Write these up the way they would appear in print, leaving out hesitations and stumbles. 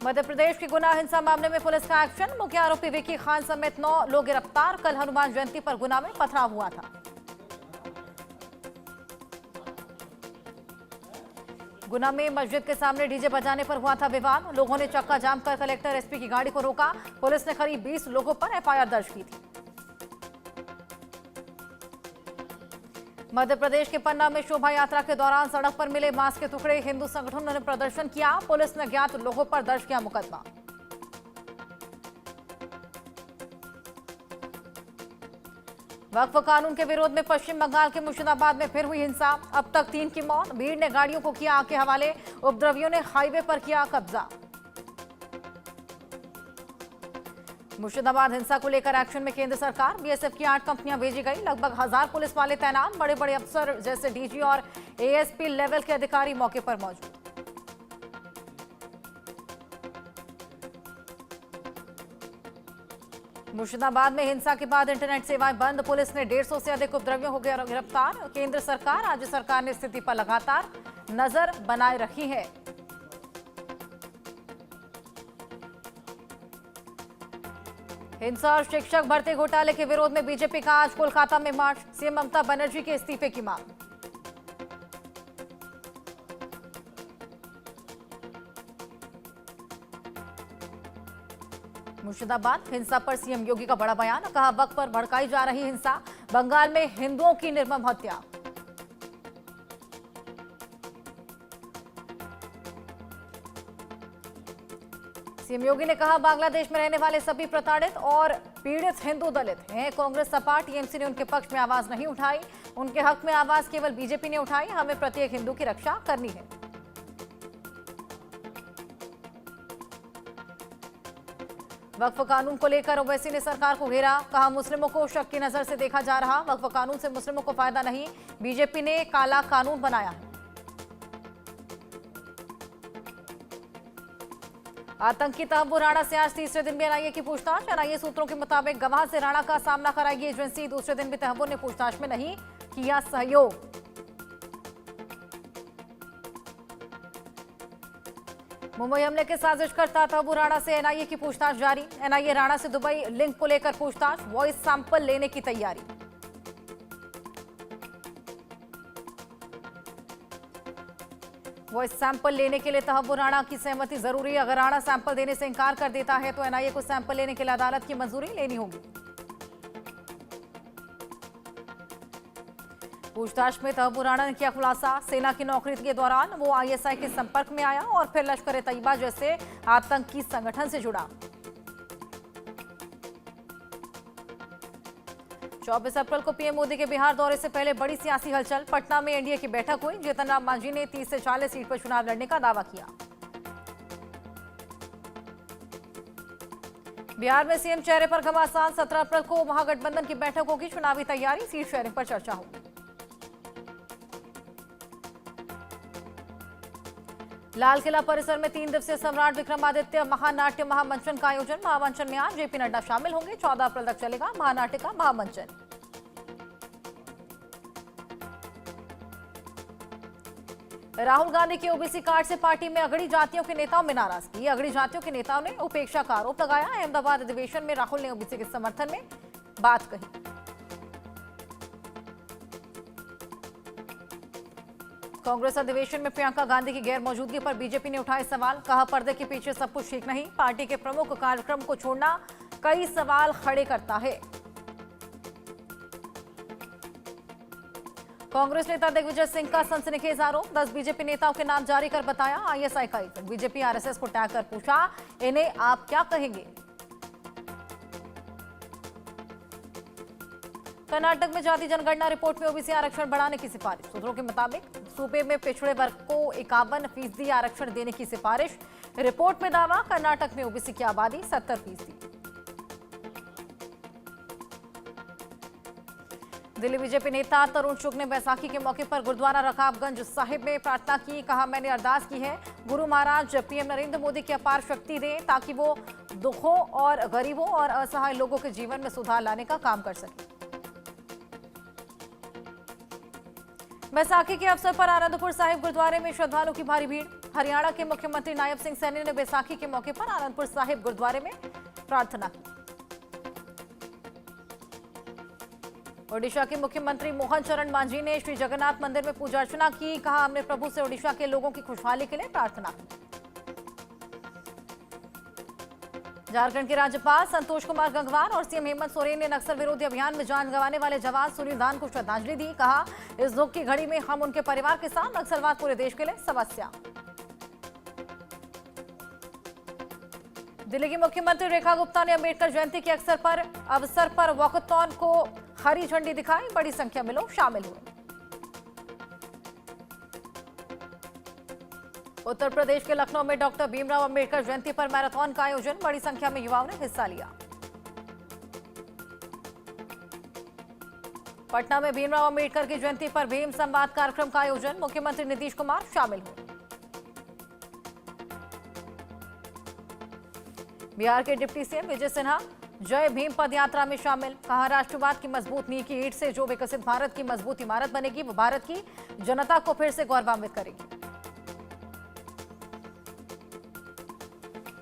मध्य प्रदेश के गुना हिंसा मामले में पुलिस का एक्शन। मुख्य आरोपी विकी खान समेत 9 लोग गिरफ्तार। कल हनुमान जयंती पर गुना में पथराव हुआ था। गुना में मस्जिद के सामने डीजे बजाने पर हुआ था विवाद। लोगों ने चक्का जाम कर कलेक्टर एसपी की गाड़ी को रोका। पुलिस ने करीब 20 लोगों पर एफआईआर दर्ज की थी। मध्य प्रदेश के पन्ना में शोभा यात्रा के दौरान सड़क पर मिले मांस के टुकड़े। हिंदू संगठनों ने प्रदर्शन किया। पुलिस ने अज्ञात लोगों पर दर्ज किया मुकदमा। वक्फ कानून के विरोध में पश्चिम बंगाल के मुर्शिदाबाद में फिर हुई हिंसा। अब तक 3 की मौत। भीड़ ने गाड़ियों को किया आग के हवाले। उपद्रवियों ने हाईवे पर किया कब्जा। मुर्शिदाबाद हिंसा को लेकर एक्शन में केंद्र सरकार। बीएसएफ की 8 कंपनियां भेजी गई। लगभग 1000 पुलिस वाले तैनात। बड़े बड़े अफसर जैसे डीजी और एएसपी लेवल के अधिकारी मौके पर मौजूद। मुर्शिदाबाद में हिंसा के बाद इंटरनेट सेवाएं बंद। पुलिस ने 150 से अधिक उपद्रवियों को गिरफ्तार। केंद्र सरकार, राज्य सरकार ने स्थिति पर लगातार नजर बनाए रखी है। हिंसा और शिक्षक भर्ती घोटाले के विरोध में बीजेपी का आज कोलकाता में मार्च। सीएम ममता बनर्जी के इस्तीफे की मांग। मुर्शिदाबाद हिंसा पर सीएम योगी का बड़ा बयान। कहा, वक्त पर भड़काई जा रही हिंसा। बंगाल में हिंदुओं की निर्मम हत्या। सीएम योगी ने कहा, बांग्लादेश में रहने वाले सभी प्रताड़ित और पीड़ित हिंदू दलित हैं। कांग्रेस सपा टीएमसी ने उनके पक्ष में आवाज नहीं उठाई। उनके हक में आवाज केवल बीजेपी ने उठाई। हमें प्रत्येक हिंदू की रक्षा करनी है। वक्फ कानून को लेकर ओवैसी ने सरकार को घेरा। कहा, मुस्लिमों को शक की नजर से देखा जा रहा। वक्फ कानून से मुस्लिमों को फायदा नहीं। बीजेपी ने काला कानून बनाया है। आतंकी तहव्वुर राणा से आज तीसरे दिन भी एनआईए की पूछताछ। एनआईए सूत्रों के मुताबिक गवाह से राणा का सामना कराएगी एजेंसी। दूसरे दिन भी तहव्वुर ने पूछताछ में नहीं किया सहयोग। मुंबई हमले के साजिशकर्ता तहव्वुर राणा से एनआईए की पूछताछ जारी। एनआईए राणा से दुबई लिंक को लेकर पूछताछ। वॉइस सैंपल लेने की तैयारी। वॉइस सैंपल लेने के लिए तहव्वुर राणा की सहमति जरूरी है। अगर राणा सैंपल देने से इंकार कर देता है तो एनआईए को सैंपल लेने के लिए अदालत की मंजूरी लेनी होगी। पूछताछ में तहव्वुर राणा ने किया खुलासा। सेना की नौकरी के दौरान वो आईएसआई के संपर्क में आया और फिर लश्कर-ए-तैयबा जैसे आतंकी संगठन से जुड़ा। 24 अप्रैल को पीएम मोदी के बिहार दौरे से पहले बड़ी सियासी हलचल। पटना में एनडीए की बैठक हुई। जीतन राम मांझी ने 30 से 40 सीट पर चुनाव लड़ने का दावा किया। बिहार में सीएम चेहरे पर घमासान। 17 अप्रैल को महागठबंधन की बैठक होगी। चुनावी तैयारी, सीट शेयरिंग पर चर्चा होगी। लाल किला परिसर में 3 दिवसीय सम्राट विक्रमादित्य महानाट्य महामंचन का आयोजन। महामंचन में आज जेपी नड्डा शामिल होंगे। 14 अप्रैल तक चलेगा महानाट्य का महामंचन। राहुल गांधी के ओबीसी कार्ड से पार्टी में अगड़ी जातियों के नेताओं में नाराजगी। अगड़ी जातियों के नेताओं ने उपेक्षा का आरोप लगाया। अहमदाबाद अधिवेशन में राहुल ने ओबीसी के समर्थन में बात कही। कांग्रेस अधिवेशन में प्रियंका गांधी की गैर मौजूदगी पर बीजेपी ने उठाए सवाल। कहा, पर्दे के पीछे सब कुछ ठीक नहीं। पार्टी के प्रमुख कार्यक्रम को छोड़ना कई सवाल खड़े करता है। कांग्रेस नेता दिग्विजय सिंह का सनसनीखेज आरोप। 10 बीजेपी नेताओं के नाम जारी कर बताया आईएसआई का एजेंट। बीजेपी आरएसएस को टैग कर पूछा, इन्हें आप क्या कहेंगे। कर्नाटक में जाति जनगणना रिपोर्ट में ओबीसी आरक्षण बढ़ाने की सिफारिश। सूत्रों के मुताबिक सूबे में पिछड़े वर्ग को 51% आरक्षण देने की सिफारिश। रिपोर्ट में दावा, कर्नाटक में ओबीसी की आबादी 70%। दिल्ली बीजेपी नेता तरुण चुग ने बैसाखी के मौके पर गुरुद्वारा रकाबगंज साहिब में प्रार्थना की। कहा, मैंने अरदास की है गुरु महाराज पीएम नरेंद्र मोदी की अपार शक्ति दें ताकि वो दुखों और गरीबों और असहाय लोगों के जीवन में सुधार लाने का काम कर सके। बैसाखी के अवसर पर आनंदपुर साहिब गुरुद्वारे में श्रद्धालुओं की भारी भीड़। हरियाणा के मुख्यमंत्री नायब सिंह सैनी ने बैसाखी के मौके पर आनंदपुर साहिब गुरुद्वारे में प्रार्थना की। ओडिशा के मुख्यमंत्री मोहन चरण मांझी ने श्री जगन्नाथ मंदिर में पूजा अर्चना की। कहा, हमने प्रभु से ओडिशा के लोगों की खुशहाली के लिए प्रार्थना की। झारखंड के राज्यपाल संतोष कुमार गंगवार और सीएम हेमंत सोरेन ने नक्सल विरोधी अभियान में जान गंवाने वाले जवान सुनील दान को श्रद्धांजलि दी। कहा, इस दुख की घड़ी में हम उनके परिवार के साथ, नक्सलवाद पूरे देश के लिए समस्या। दिल्ली की मुख्यमंत्री रेखा गुप्ता ने अंबेडकर जयंती के अवसर पर वॉकथॉन को हरी झंडी दिखाई। बड़ी संख्या में लोग शामिल हुए। उत्तर प्रदेश के लखनऊ में डॉक्टर भीमराव अंबेडकर जयंती पर मैराथन का आयोजन। बड़ी संख्या में युवाओं ने हिस्सा लिया। पटना में भीमराव अंबेडकर की जयंती पर भीम संवाद कार्यक्रम का आयोजन। मुख्यमंत्री नीतीश कुमार शामिल हुए। बिहार के डिप्टी सीएम विजय सिन्हा जय भीम पद यात्रा में शामिल। कहा, राष्ट्रवाद की मजबूत नींव की ईंट से जो विकसित भारत की मजबूत इमारत बनेगी, वो भारत की जनता को फिर से गौरवान्वित करेगी।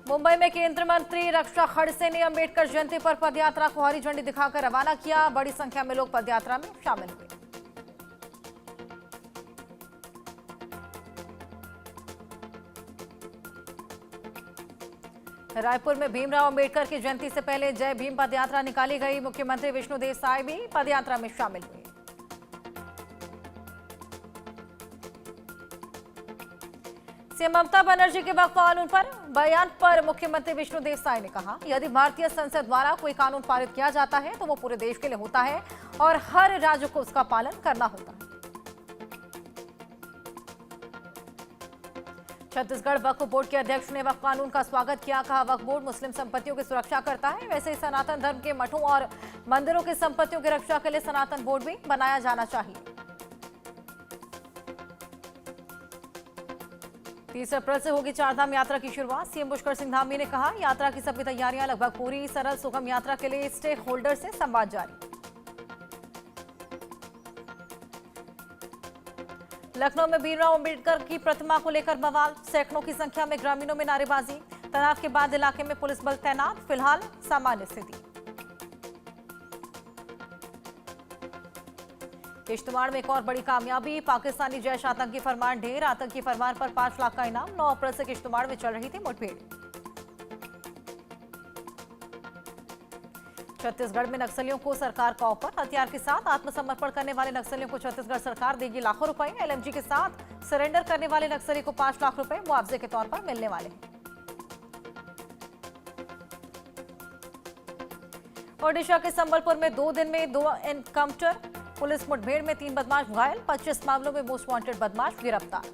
मुंबई में केंद्रीय मंत्री रक्षा खड़से ने अंबेडकर जयंती पर पदयात्रा को हरी झंडी दिखाकर रवाना किया। बड़ी संख्या में लोग पदयात्रा में शामिल हुए। रायपुर में भीमराव अंबेडकर की जयंती से पहले जय भीम पदयात्रा निकाली गई। मुख्यमंत्री विष्णुदेव साय भी पदयात्रा में शामिल हुए। सीएम ममता बनर्जी के वक्फ कानून पर बयान पर मुख्यमंत्री विष्णुदेव साय ने कहा, यदि भारतीय संसद द्वारा कोई कानून पारित किया जाता है तो वो पूरे देश के लिए होता है और हर राज्य को उसका पालन करना होता है। छत्तीसगढ़ वक्फ बोर्ड के अध्यक्ष ने वक्फ कानून का स्वागत किया। कहा, वक्फ बोर्ड मुस्लिम संपत्तियों की सुरक्षा करता है, वैसे ही सनातन धर्म के मठों और मंदिरों की संपत्तियों की रक्षा के लिए सनातन बोर्ड भी बनाया जाना चाहिए। 30 अप्रैल से होगी चारधाम यात्रा की शुरुआत। सीएम पुष्कर सिंह धामी ने कहा, यात्रा की सभी तैयारियां लगभग पूरी। सरल सुगम यात्रा के लिए स्टेक होल्डर से संवाद जारी। लखनऊ में भीमराव अंबेडकर की प्रतिमा को लेकर बवाल। सैकड़ों की संख्या में ग्रामीणों में नारेबाजी। तनाव के बाद इलाके में पुलिस बल तैनात। फिलहाल सामान्य स्थिति। किश्तवाड़ में एक और बड़ी कामयाबी। पाकिस्तानी जैश आतंकी फरमान ढेर। आतंकी फरमान पर 5 लाख का इनाम। 9 अप्रैल से किश्तवाड़ में चल रही थी मुठभेड़। छत्तीसगढ़ में नक्सलियों को सरकार का ऑफर। हथियार के साथ आत्मसमर्पण करने वाले नक्सलियों को छत्तीसगढ़ सरकार देगी लाखों रुपए। एलएमजी के साथ सरेंडर करने वाले नक्सली को 5 लाख रुपए मुआवजे के तौर पर मिलने वाले हैं। ओडिशा के संबलपुर में 2 दिन में 2 एनकाउंटर। पुलिस मुठभेड़ में 3 बदमाश घायल। 25 मामलों में मोस्ट वांटेड बदमाश गिरफ्तार।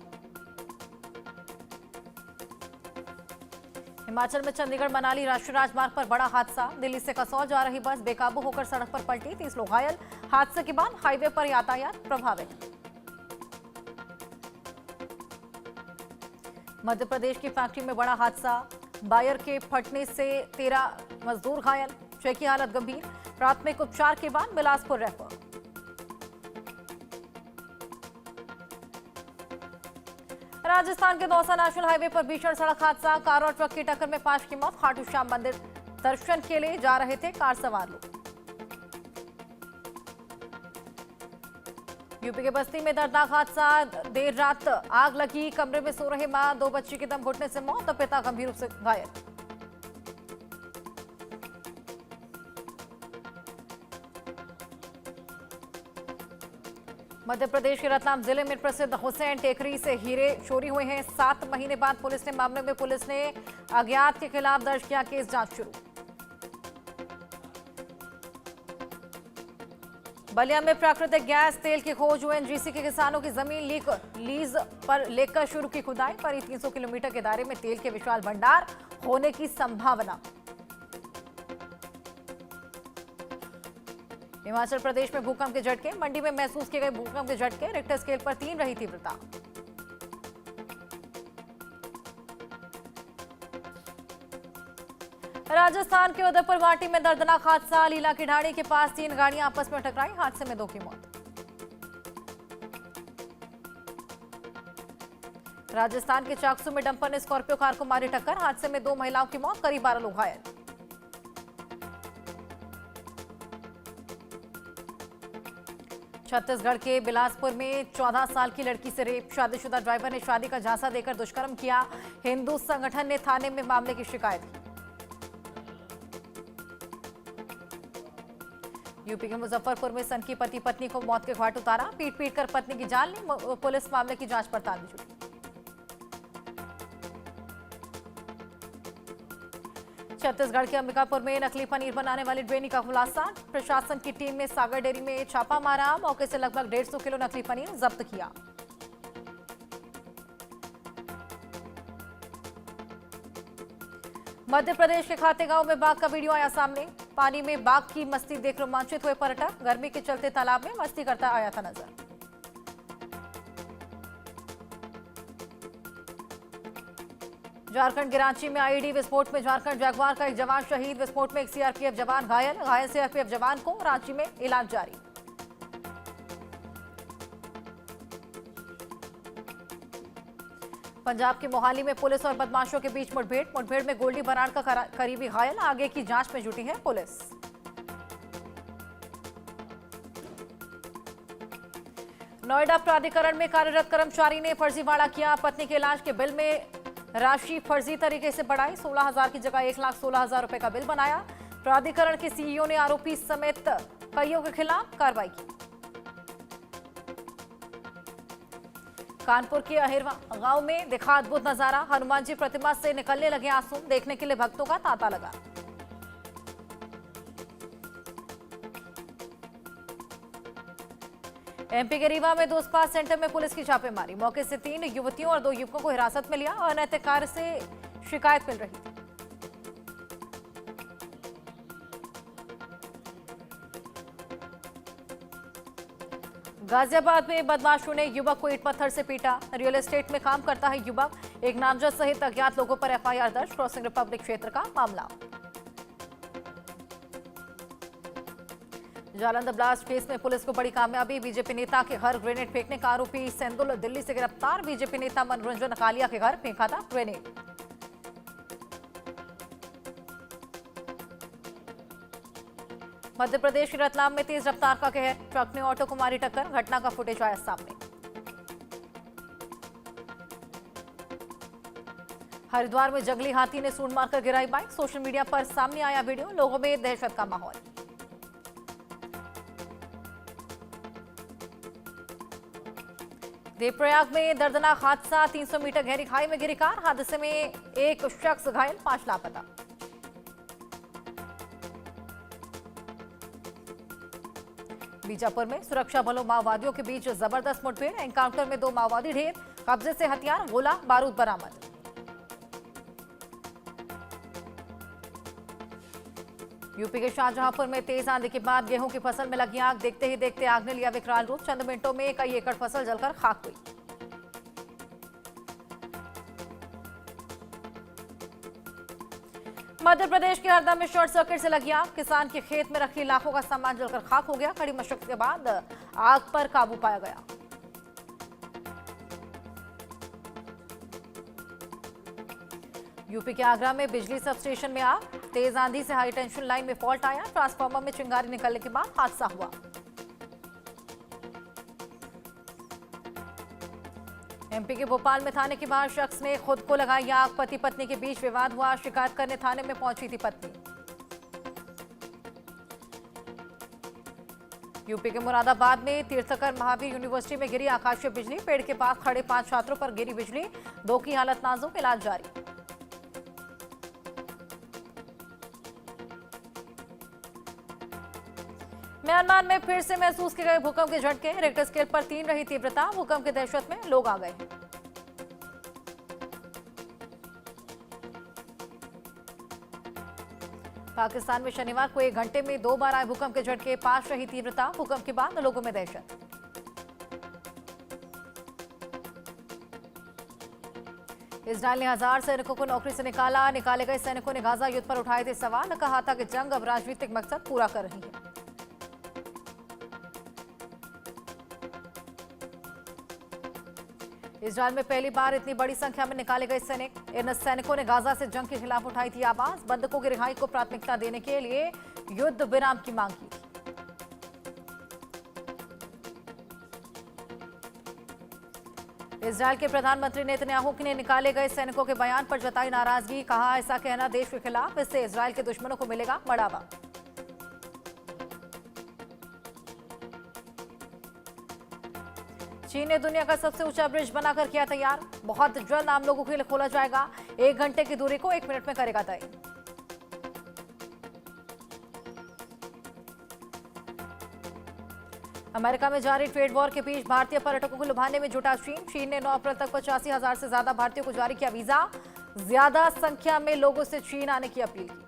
हिमाचल में चंडीगढ़ मनाली राष्ट्रीय राजमार्ग पर बड़ा हादसा। दिल्ली से कसौल जा रही बस बेकाबू होकर सड़क पर पलटी। 30 लोग घायल। हादसे के बाद हाईवे पर यातायात प्रभावित। मध्य प्रदेश की फैक्ट्री में बड़ा हादसा। बायर के फटने से 13 मजदूर घायल। 6 की हालत गंभीर। प्राथमिक उपचार के बाद बिलासपुर रेफर। राजस्थान के दौसा नेशनल हाईवे पर भीषण सड़क हादसा। कार और ट्रक की टक्कर में 5 की मौत। खाटू श्याम मंदिर दर्शन के लिए जा रहे थे कार सवार लोग। यूपी के बस्ती में दर्दनाक हादसा। देर रात आग लगी। कमरे में सो रहे मां 2 बच्ची की दम घुटने से मौत और पिता गंभीर रूप से घायल। मध्य प्रदेश के रतलाम जिले में प्रसिद्ध हुसैन टेकरी से हीरे चोरी हुए हैं। 7 महीने बाद पुलिस ने मामले में अज्ञात के खिलाफ दर्ज किया केस। जांच शुरू। बलिया में प्राकृतिक गैस तेल की खोज। ओएनजीसी के किसानों की जमीन लीज पर लेकर शुरू की खुदाई। पर 300 किलोमीटर के दायरे में तेल के विशाल भंडार होने की संभावना। हिमाचल प्रदेश में भूकंप के झटके। मंडी में महसूस किए गए भूकंप के झटके। रिक्टर स्केल पर 3 रही तीव्रता। राजस्थान के उदयपुर घाटी में दर्दनाक हादसा। लीला की ढाणी के पास 3 गाड़ियां आपस में टकराई। हादसे में 2 की मौत। राजस्थान के चाकसू में डंपर ने स्कॉर्पियो कार को मारी टक्कर। हादसे में 2 महिलाओं की मौत, करीब 12 लोग घायल। छत्तीसगढ़ के बिलासपुर में 14 साल की लड़की से रेप। शादीशुदा ड्राइवर ने शादी का झांसा देकर दुष्कर्म किया। हिंदू संगठन ने थाने में मामले की शिकायत की। यूपी के मुजफ्फरपुर में सनकी पति पत्नी को मौत के घाट उतारा। पीट पीट कर पत्नी की जान ली। पुलिस मामले की जांच पड़ताल में जुटी। छत्तीसगढ़ के अंबिकापुर में नकली पनीर बनाने वाली डेयरी का खुलासा। प्रशासन की टीम ने सागर डेयरी में छापा मारा। मौके से लगभग 150 किलो नकली पनीर जब्त किया। मध्य प्रदेश के खातेगांव में बाघ का वीडियो आया सामने। पानी में बाघ की मस्ती देख रोमांचित हुए पर्यटक। गर्मी के चलते तालाब में मस्ती करता आया था नजर। झारखंड के रांची में आईईडी विस्फोट में झारखंड जगुआर का एक जवान शहीद। विस्फोट में एक सीआरपीएफ जवान घायल। घायल सीआरपीएफ जवान को रांची में इलाज जारी। पंजाब के मोहाली में पुलिस और बदमाशों के बीच मुठभेड़ में गोल्डी बराड़ का करीबी घायल। आगे की जांच में जुटी है पुलिस। नोएडा प्राधिकरण में कार्यरत कर्मचारी ने फर्जीवाड़ा किया। पत्नी के इलाज के बिल में राशि फर्जी तरीके से बढ़ाई। 16,000 की जगह 1,16,000 रुपए का बिल बनाया। प्राधिकरण के सीईओ ने आरोपी समेत कईयों के खिलाफ कार्रवाई की। कानपुर के अहिरवा गांव में दिखा अद्भुत नजारा। हनुमान जी प्रतिमा से निकलने लगे आंसू। देखने के लिए भक्तों का तांता लगा। एमपी के रीवा में 2 स्पा सेंटर में पुलिस की छापेमारी। मौके से 3 युवतियों और 2 युवकों को हिरासत में लिया। अनैतिक कार्य से शिकायत मिल रही थी। गाजियाबाद में बदमाशों ने युवक को ईंट पत्थर से पीटा। रियल एस्टेट में काम करता है युवक। एक नामजद सहित अज्ञात लोगों पर एफआईआर दर्ज। क्रॉसिंग रिपब्लिक क्षेत्र का मामला। जालंधर ब्लास्ट केस में पुलिस को बड़ी कामयाबी। बीजेपी नेता के घर ग्रेनेड फेंकने का आरोपी सेंदुल दिल्ली से गिरफ्तार। बीजेपी नेता मनोरंजन अकालिया के घर फेंका था ग्रेनेड। मध्य प्रदेश के रतलाम में तेज रफ्तार का कहर। ट्रक ने ऑटो को मारी टक्कर। घटना का फुटेज आया सामने। हरिद्वार में जंगली हाथी ने सूंड मारकर गिराई बाइक। सोशल मीडिया पर सामने आया वीडियो। लोगों में दहशत का माहौल। देवप्रयाग में दर्दनाक हादसा। 300 मीटर गहरी खाई में गिरी कार। हादसे में एक शख्स घायल, 5 लापता। बीजापुर में सुरक्षा बलों माओवादियों के बीच जबरदस्त मुठभेड़। एनकाउंटर में 2 माओवादी ढेर। कब्जे से हथियार, गोला बारूद बरामद। यूपी के शाहजहांपुर में तेज आंधी के बाद गेहूं की फसल में लगी आग। देखते ही देखते आग ने लिया विकराल रूप। चंद मिनटों में कई एकड़ फसल जलकर खाक हुई। मध्य प्रदेश के हरदा में शॉर्ट सर्किट से लगी आग। किसान के खेत में रखी लाखों का सामान जलकर खाक हो गया। कड़ी मशक्कत के बाद आग पर काबू पाया गया। यूपी के आगरा में बिजली सब स्टेशन में आग। तेज आंधी से हाई टेंशन लाइन में फॉल्ट आया। ट्रांसफार्मर में चिंगारी निकलने के बाद हादसा हुआ। एमपी के भोपाल में थाने के बाहर शख्स ने खुद को लगाई आग। पति पत्नी के बीच विवाद हुआ। शिकायत करने थाने में पहुंची थी पत्नी। यूपी के मुरादाबाद में तीर्थकर महावीर यूनिवर्सिटी में गिरी आकाशीय बिजली। पेड़ के पास खड़े 5 छात्रों पर गिरी बिजली। 2 की हालत नाजुक, इलाज जारी। म्यांमार में फिर से महसूस किए गए भूकंप के झटके। रिक्टर स्केल पर 3 रही तीव्रता। भूकंप की दहशत में लोग आ गए। पाकिस्तान में शनिवार को 1 घंटे में 2 बार आए भूकंप के झटके। 5 रही तीव्रता। भूकंप के बाद लोगों में दहशत। इजरायल ने 1000 सैनिकों को नौकरी से निकाला। निकाले गए सैनिकों ने गाजा युद्ध पर उठाए थे सवाल। कहा था कि जंग अब राजनीतिक मकसद पूरा कर रही है। इजरायल में पहली बार इतनी बड़ी संख्या में निकाले गए सैनिक। इन सैनिकों ने गाजा से जंग के खिलाफ उठाई थी आवाज। बंधकों की रिहाई को प्राथमिकता देने के लिए युद्ध विराम की मांग की थी। इजरायल के प्रधानमंत्री नेतन्याहू ने निकाले गए सैनिकों के बयान पर जताई नाराजगी। कहा, ऐसा कहना देश के खिलाफ, इससे इजरायल के दुश्मनों को मिलेगा बढ़ावा। चीन ने दुनिया का सबसे ऊंचा ब्रिज बनाकर किया तैयार। बहुत जल्द आम लोगों के लिए खोला जाएगा। 1 घंटे की दूरी को 1 मिनट में करेगा तय। अमेरिका में जारी ट्रेड वॉर के बीच भारतीय पर्यटकों को लुभाने में जुटा चीन। चीन ने 9 अप्रैल तक 85,000 से ज्यादा भारतीयों को जारी किया वीजा। ज्यादा संख्या में लोगों से चीन आने की अपील की।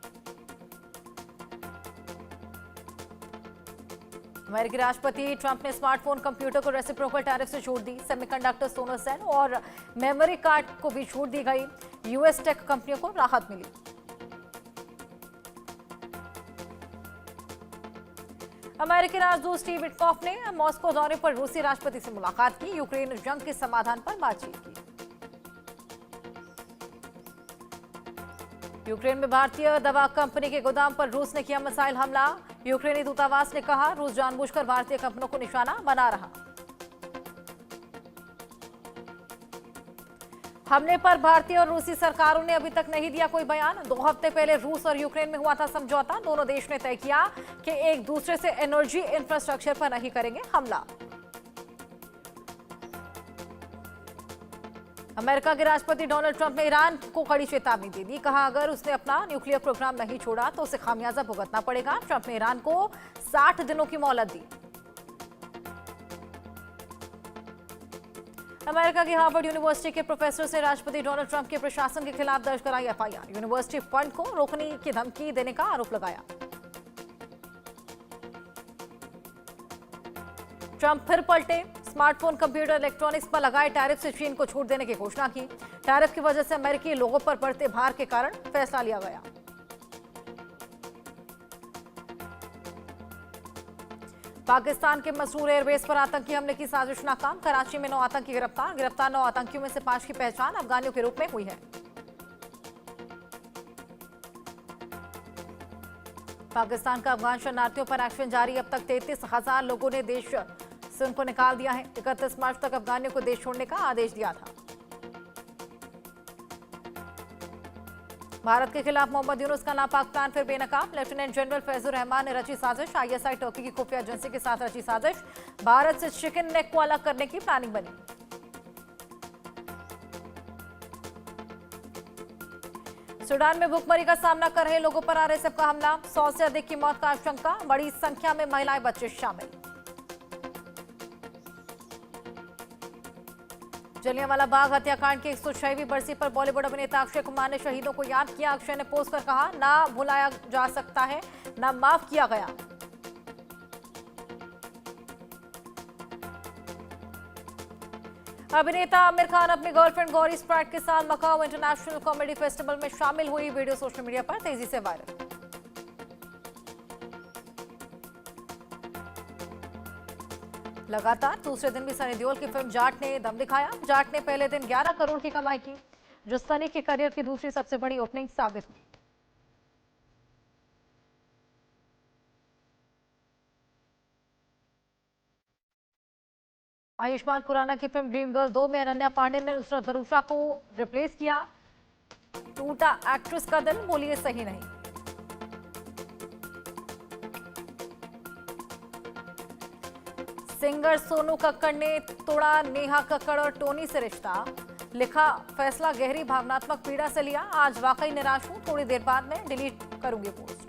अमेरिकी राष्ट्रपति ट्रंप ने स्मार्टफोन, कंप्यूटर को रेसिप्रोकल टैरिफ से छूट दी। सेमीकंडक्टर, सोलर सेल और मेमोरी कार्ड को भी छूट दी गई। यूएस टेक कंपनियों को राहत मिली। अमेरिकी राजदूत स्टीव विटकॉफ ने मॉस्को दौरे पर रूसी राष्ट्रपति से मुलाकात की। यूक्रेन जंग के समाधान पर बातचीत की। यूक्रेन में भारतीय दवा कंपनी के गोदाम पर रूस ने किया मिसाइल हमला। यूक्रेनी दूतावास ने कहा, रूस जानबूझकर भारतीय कंपनियों को निशाना बना रहा। हमले पर भारतीय और रूसी सरकारों ने अभी तक नहीं दिया कोई बयान। 2 हफ्ते पहले रूस और यूक्रेन में हुआ था समझौता। दोनों देश ने तय किया कि एक दूसरे से एनर्जी इंफ्रास्ट्रक्चर पर नहीं करेंगे हमला। अमेरिका के राष्ट्रपति डोनाल्ड ट्रंप ने ईरान को कड़ी चेतावनी दे दी। कहा, अगर उसने अपना न्यूक्लियर प्रोग्राम नहीं छोड़ा तो उसे खामियाजा भुगतना पड़ेगा। ट्रंप ने ईरान को 60 दिनों की मोहलत दी। अमेरिका की हार्वर्ड यूनिवर्सिटी के प्रोफेसर से राष्ट्रपति डोनाल्ड ट्रंप के प्रशासन के खिलाफ दर्ज कराई एफआईआर। यूनिवर्सिटी फंड को रोकने की धमकी देने का आरोप लगाया। ट्रंप फिर पलटे। स्मार्टफोन, कंप्यूटर, इलेक्ट्रॉनिक्स पर लगाए टैरिफ से चीन को छूट देने की घोषणा की। टैरिफ की वजह से अमेरिकी लोगों पर बढ़ते भार के कारण फैसला लिया गया। पाकिस्तान के मसूर एयरबेस पर आतंकी हमले की साजिश नाकाम। कराची में 9 आतंकी गिरफ्तार 9 आतंकियों में से 5 की पहचान अफगानियों के रूप में हुई है। पाकिस्तान का अफगान शरणार्थियों पर एक्शन जारी। अब तक 33,000 लोगों ने देश से उनको निकाल दिया है। 31 मार्च तक अफगानियों को देश छोड़ने का आदेश दिया था। भारत के खिलाफ मोहम्मद यूनुस का नापाक प्लान फिर बेनकाब। लेफ्टिनेंट जनरल फैजुर रहमान ने रची साजिश। आईएसआई टर्की की खुफिया एजेंसी के साथ रची साजिश। भारत से चिकन नेक को अलग करने की प्लानिंग बनी। सूडान में भूखमरी का सामना कर रहे लोगों पर आरएसएफ का हमला। 100 से अधिक की मौत का आशंका। बड़ी संख्या में महिलाएं, बच्चे शामिल। जलियांवाला बाग हत्याकांड की 106वीं बरसी पर बॉलीवुड अभिनेता अक्षय कुमार ने शहीदों को याद किया। अक्षय ने पोस्ट कर कहा, ना भुलाया जा सकता है, ना माफ किया गया। अभिनेता आमिर खान अपनी गर्लफ्रेंड गौरी स्प्राइट के साथ मकाऊ इंटरनेशनल कॉमेडी फेस्टिवल में शामिल हुई। वीडियो सोशल मीडिया पर तेजी से वायरल। लगातार दूसरे दिन भी सनी देओल की फिल्म जाट ने दम दिखाया। जाट ने पहले दिन 11 करोड़ की कमाई की, जो सनी के करियर की दूसरी सबसे बड़ी ओपनिंग साबित हुई। आयुष्मान खुराना की फिल्म ड्रीम गर्ल 2 में अनन्या पांडे ने नुसरत भरूचा को रिप्लेस किया। टूटा एक्ट्रेस का दिल, बोली ये सही नहीं। सिंगर सोनू कक्कड़ ने तोड़ा नेहा कक्कड़ और टोनी से रिश्ता। लिखा, फैसला गहरी भावनात्मक पीड़ा से लिया। आज वाकई निराश हूं, थोड़ी देर बाद मैं डिलीट करूंगी पोस्ट।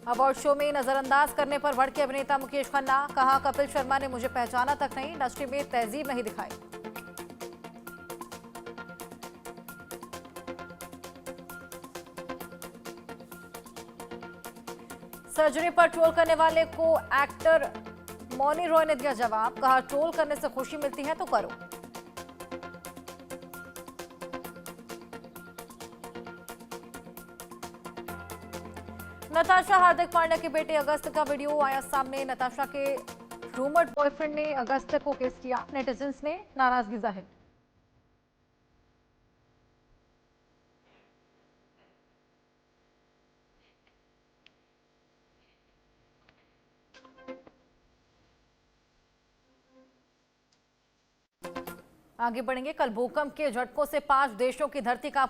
अवार्ड शो में नजरअंदाज करने पर भड़के अभिनेता मुकेश खन्ना। कहा, कपिल शर्मा ने मुझे पहचाना तक नहीं, इंडस्ट्री में तहजीब नहीं दिखाई। सर्जरी पर ट्रोल करने वाले को एक्टर मौनी रॉय ने दिया जवाब। कहा, ट्रोल करने से खुशी मिलती है तो करो। नताशा हार्दिक पांड्या के बेटे अगस्त का वीडियो आया सामने। नताशा के रूमर्ड बॉयफ्रेंड ने अगस्त को किस किया, नेटिजन्स ने नाराजगी जाहिर। आगे बढ़ेंगे। कल भूकंप के झटकों से 5 देशों की धरती कांप